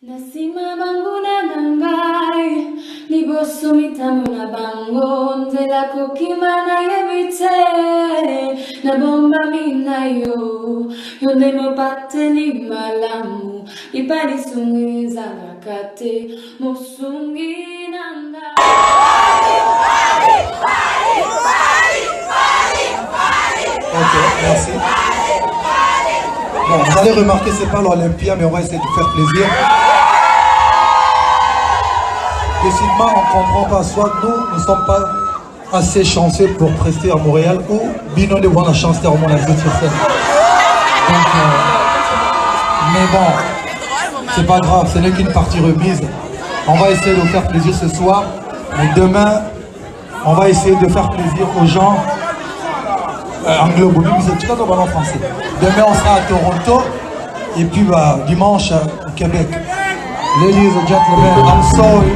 Nasima banguna nangai, ni bosso mitamuna bango, nzela kokimana yebite, na bomba mina yo no pate ni malamu, ipari sungi zangakate, mosungi nangai. Ok, merci. Bon, vous allez remarquer, c'est pas l'Olympia, mais on va essayer de faire plaisir. Décidément, on ne comprend pas. Soit nous ne sommes pas assez chanceux pour prester à Montréal, ou Bino de voir la chance de remonter la sur scène. Donc, mais bon, c'est pas grave, ce n'est qu'une partie remise. On va essayer de faire plaisir ce soir, mais demain, on va essayer de faire plaisir aux gens. Anglo-Bobby, mais c'est tout à en français. Demain, on sera à Toronto, et puis dimanche au Québec. Ladies and gentlemen, I'm sorry.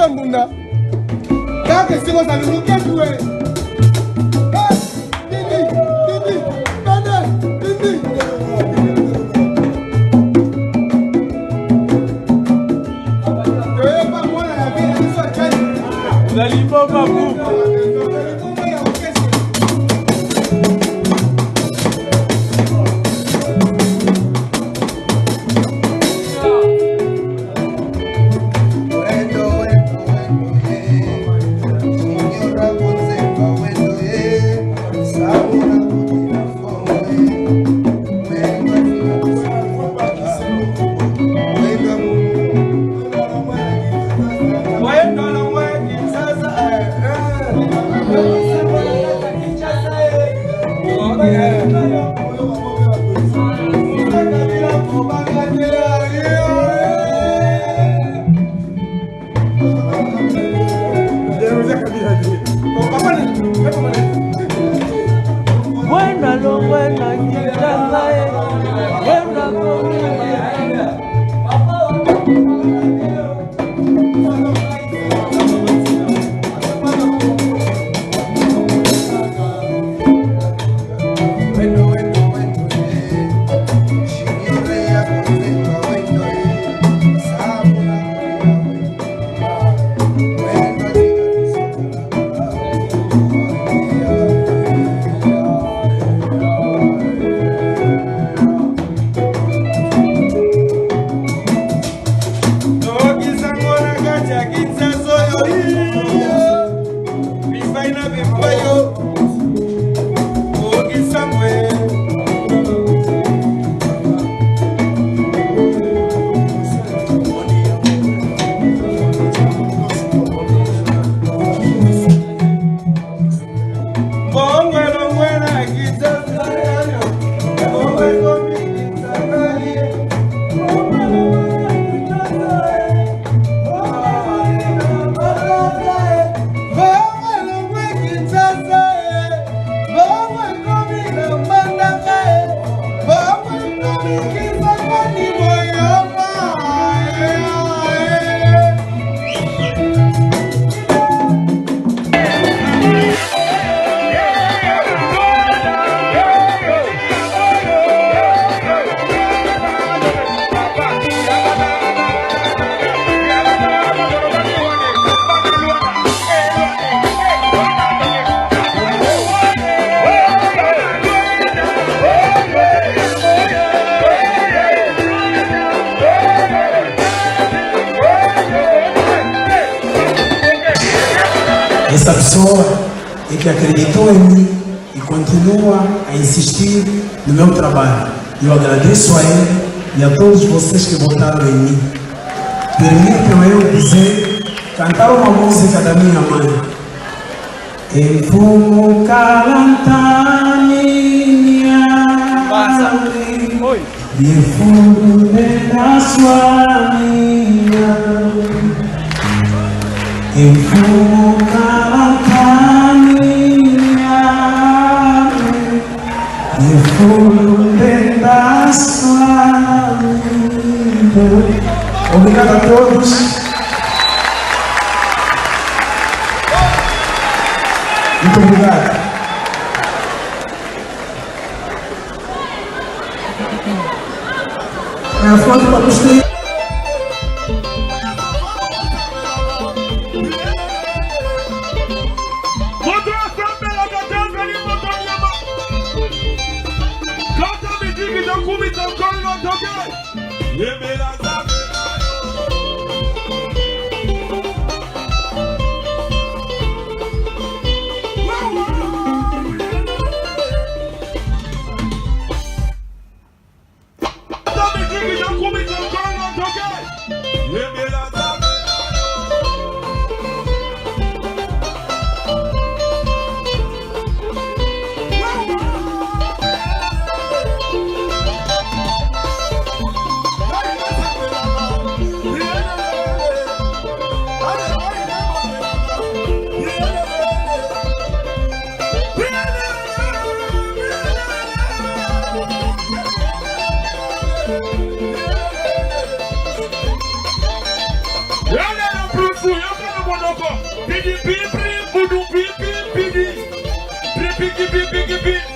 Mbunda. Quand que c'est ça nous qu'est joué. Didi, Didi. Pas moi la vie, ça tient. La libo babou. Essa pessoa é que acreditou em mim e continua a insistir no meu trabalho. Eu agradeço a ele e a todos vocês que votaram em mim. Permitam eu dizer, cantar uma música da minha mãe. Enfumo calantaninha, defumo da sua linha. Enfumo calantaninha, defumo da sua linha. Obrigado a todos. Muito obrigado. É a foto para você. do pi pi pi pi pi pi pi pi pi